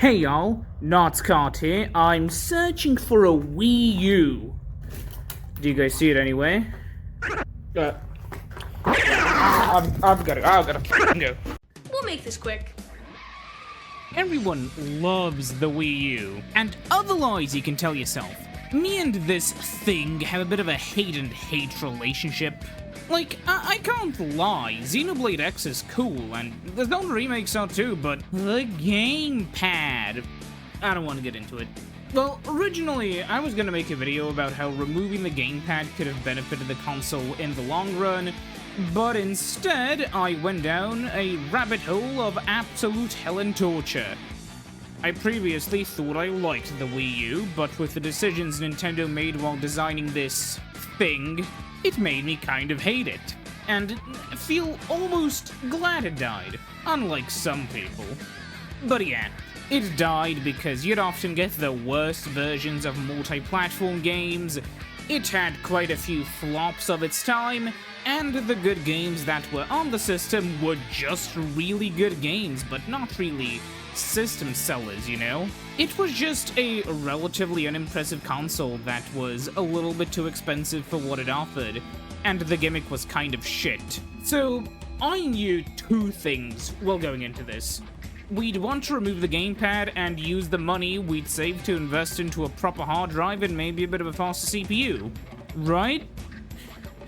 Hey y'all, Notscart here. I'm searching for a Wii U. Do you guys see it anyway? I've gotta go. We'll make this quick. Everyone loves the Wii U, and otherwise you can tell yourself. Me and this thing have a bit of a hate and hate relationship. Like, I can't lie, Xenoblade X is cool, and the Zelda remakes are too, but the gamepad... I don't want to get into it. Well, originally, I was gonna make a video about how removing the gamepad could have benefited the console in the long run, but instead, I went down a rabbit hole of absolute hell and torture. I previously thought I liked the Wii U, but with the decisions Nintendo made while designing this thing, it made me kind of hate it, and feel almost glad it died, unlike some people. But yeah, it died because you'd often get the worst versions of multi-platform games, it had quite a few flops of its time, and the good games that were on the system were just really good games, but not really system sellers, you know? It was just a relatively unimpressive console that was a little bit too expensive for what it offered, and the gimmick was kind of shit. So, I knew two things while going into this. We'd want to remove the gamepad and use the money we'd saved to invest into a proper hard drive and maybe a bit of a faster CPU. Right?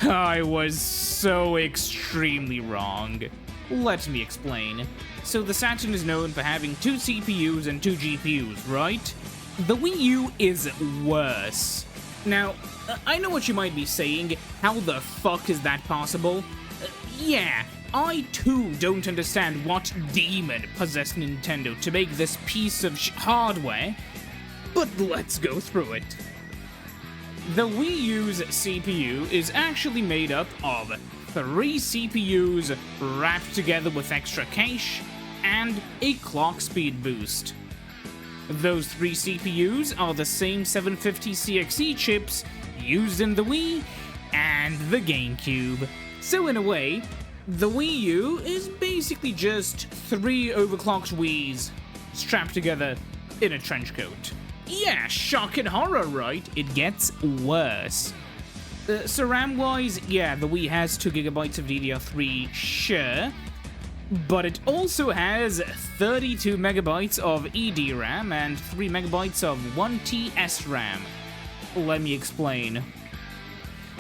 I was so extremely wrong. Let me explain. So the Saturn is known for having 2 CPUs and 2 GPUs, right? The Wii U is worse. Now, I know what you might be saying, how the fuck is that possible? Yeah, I too don't understand what demon possessed Nintendo to make this piece of hardware, but let's go through it. The Wii U's CPU is actually made up of 3 CPUs wrapped together with extra cache, and a clock speed boost. Those 3 CPUs are the same 750 CXE chips used in the Wii and the GameCube. So in a way, the Wii U is basically just 3 overclocked Wiis strapped together in a trench coat. Yeah, shock and horror, right? It gets worse. So RAM-wise, yeah, the Wii has 2GB of DDR3, sure, but it also has 32 megabytes of EDRAM and 3 megabytes of 1T SRAM. Let me explain.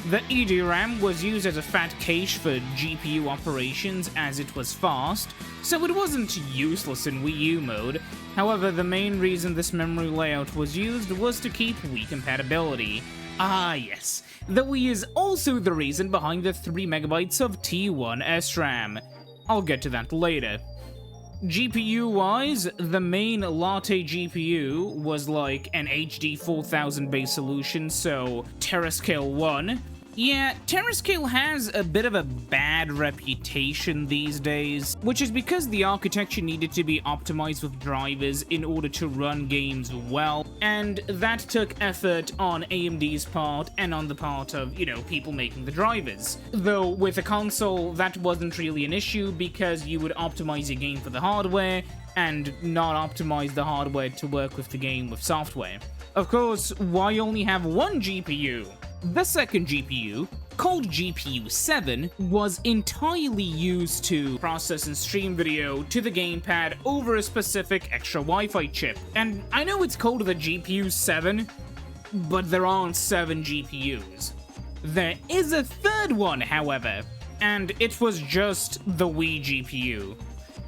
The EDRAM was used as a fat cache for GPU operations as it was fast, so it wasn't useless in Wii U mode. However, the main reason this memory layout was used was to keep Wii compatibility. Ah yes, the Wii is also the reason behind the 3 megabytes of T1 SRAM. I'll get to that later. GPU-wise, the main Latte GPU was like an HD 4000 base solution, so Terascale 1. Yeah, Terascale has a bit of a bad reputation these days, which is because the architecture needed to be optimized with drivers in order to run games well, and that took effort on AMD's part and on the part of, you know, people making the drivers. Though with a console, that wasn't really an issue because you would optimize your game for the hardware and not optimize the hardware to work with the game with software. Of course, why only have one GPU? The second GPU, called GPU 7, was entirely used to process and stream video to the gamepad over a specific extra Wi-Fi chip. And I know it's called the GPU 7, but there aren't 7 GPUs. There is a third one, however, and it was just the Wii GPU.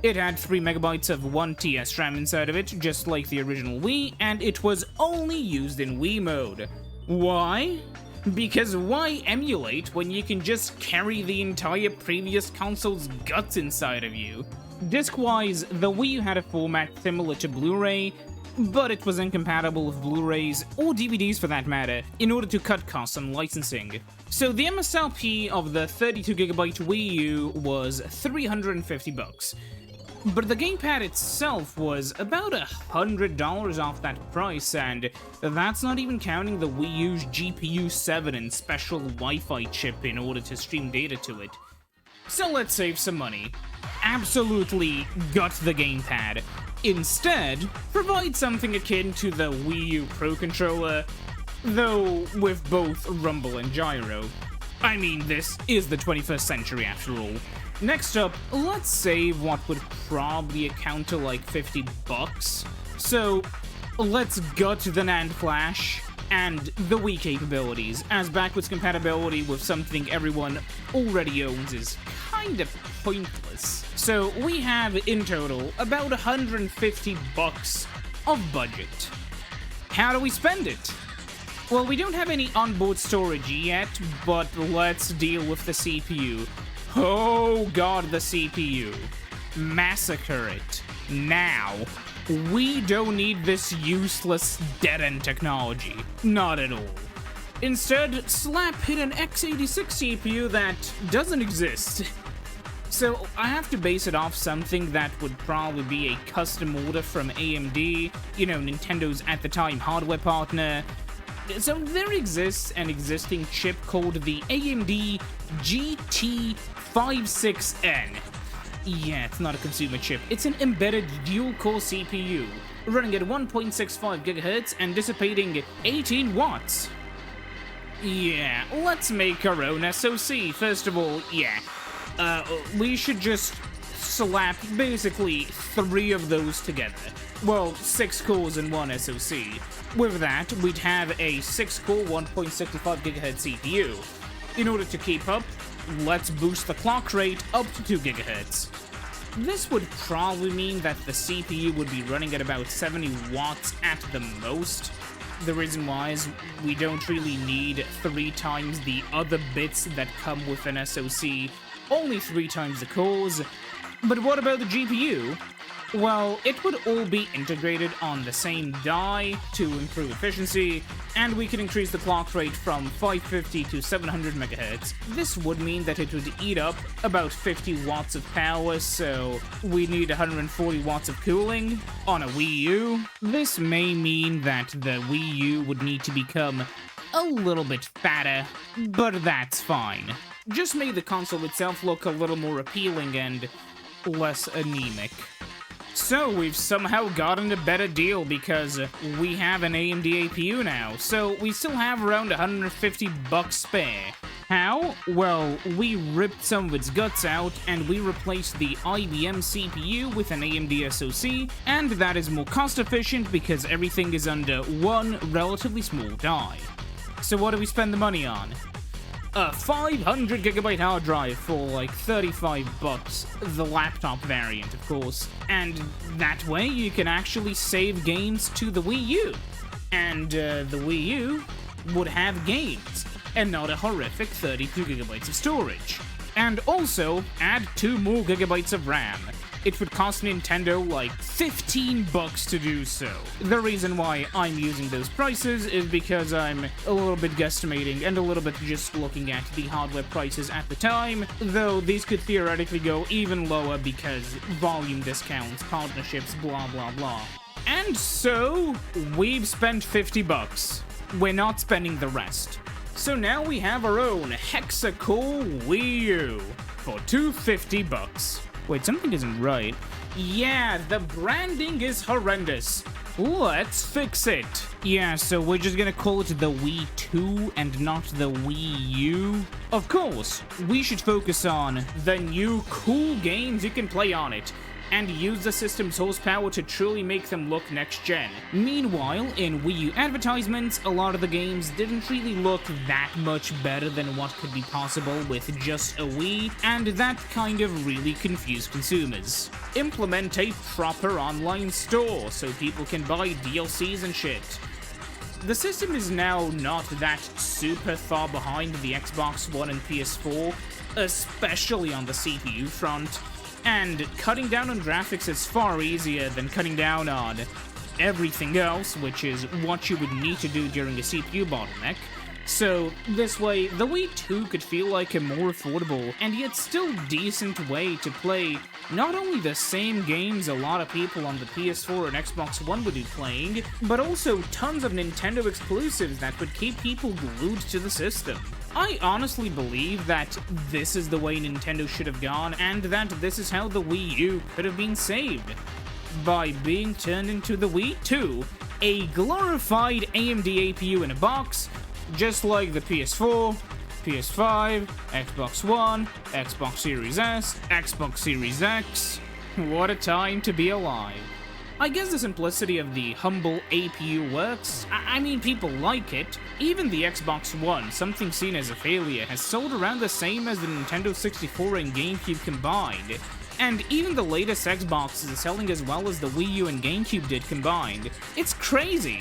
It had 3 megabytes of 1T SRAM inside of it, just like the original Wii, and it was only used in Wii mode. Why? Because why emulate when you can just carry the entire previous console's guts inside of you? Disc-wise, the Wii U had a format similar to Blu-ray, but it was incompatible with Blu-rays, or DVDs for that matter, in order to cut costs on licensing. So the MSRP of the 32GB Wii U was $350. But the gamepad itself was about $100 off that price, and that's not even counting the Wii U's GPU 7 and special Wi-Fi chip in order to stream data to it. So let's save some money. Absolutely gut the gamepad. Instead, provide something akin to the Wii U Pro Controller, though with both rumble and gyro. I mean, this is the 21st century after all. Next up, let's save what would probably account to like $50. So, let's gut the NAND flash and the Wii capabilities, as backwards compatibility with something everyone already owns is kinda pointless. So we have, in total, about $150 of budget. How do we spend it? Well, we don't have any onboard storage yet, but let's deal with the CPU. Oh god, the CPU. Massacre it. Now. We don't need this useless dead-end technology. Not at all. Instead, slap hit an x86 CPU that doesn't exist. So I have to base it off something that would probably be a custom order from AMD, you know, Nintendo's at the time hardware partner. So there exists an existing chip called the AMD GT56N. Yeah, it's not a consumer chip. It's an embedded dual-core CPU, running at 1.65 GHz and dissipating 18 watts. Yeah, let's make our own SoC. First of all, yeah, we should just slap basically 3 of those together. Well, 6 cores in one SoC. With that, we'd have a 6-core 1.65 GHz CPU. In order to keep up, let's boost the clock rate up to 2 GHz. This would probably mean that the CPU would be running at about 70 watts at the most. The reason why is we don't really need 3 times the other bits that come with an SoC, only 3 times the cores. But what about the GPU? Well, it would all be integrated on the same die to improve efficiency, and we could increase the clock rate from 550 to 700 MHz. This would mean that it would eat up about 50 watts of power, so we need 140 watts of cooling on a Wii U. This may mean that the Wii U would need to become a little bit fatter, but that's fine. Just make the console itself look a little more appealing and less anemic. So we've somehow gotten a better deal because we have an AMD APU now, so we still have around $150 spare. How? Well, we ripped some of its guts out and we replaced the IBM CPU with an AMD SoC, and that is more cost efficient because everything is under one relatively small die. So what do we spend the money on? A 500GB hard drive for like $35, the laptop variant, of course. And that way you can actually save games to the Wii U. And the Wii U would have games, and not a horrific 32GB of storage. And also, add 2 more gigabytes of RAM. It would cost Nintendo like $15 to do so. The reason why I'm using those prices is because I'm a little bit guesstimating and a little bit just looking at the hardware prices at the time, though these could theoretically go even lower because volume discounts, partnerships, blah blah blah. And so, we've spent $50. We're not spending the rest. So now we have our own hexa-core Wii U for $250. Wait, something isn't right. Yeah, the branding is horrendous. Let's fix it. Yeah, so we're just gonna call it the Wii 2 and not the Wii U. Of course, we should focus on the new cool games you can play on it, and use the system's horsepower to truly make them look next-gen. Meanwhile, in Wii U advertisements, a lot of the games didn't really look that much better than what could be possible with just a Wii, and that kind of really confused consumers. Implement a proper online store so people can buy DLCs and shit. The system is now not that super far behind the Xbox One and PS4, especially on the CPU front. And cutting down on graphics is far easier than cutting down on everything else, which is what you would need to do during a CPU bottleneck. So this way, the Wii 2 could feel like a more affordable and yet still decent way to play not only the same games a lot of people on the PS4 and Xbox One would be playing, but also tons of Nintendo exclusives that would keep people glued to the system. I honestly believe that this is the way Nintendo should have gone, and that this is how the Wii U could have been saved. By being turned into the Wii 2, a glorified AMD APU in a box, just like the PS4, PS5, Xbox One, Xbox Series S, Xbox Series X. What a time to be alive. I guess the simplicity of the humble APU works. I mean, people like it. Even the Xbox One, something seen as a failure, has sold around the same as the Nintendo 64 and GameCube combined. And even the latest Xbox is selling as well as the Wii U and GameCube did combined. It's crazy.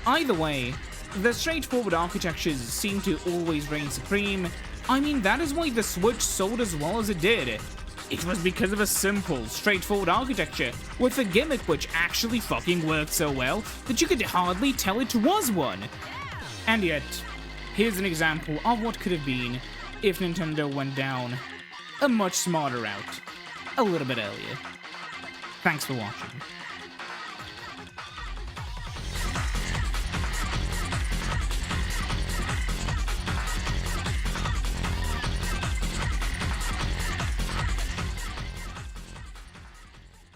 Either way, the straightforward architectures seem to always reign supreme. I mean, that is why the Switch sold as well as it did. It was because of a simple, straightforward architecture, with a gimmick which actually fucking worked so well that you could hardly tell it was one. And yet, here's an example of what could have been if Nintendo went down a much smarter route a little bit earlier. Thanks for watching.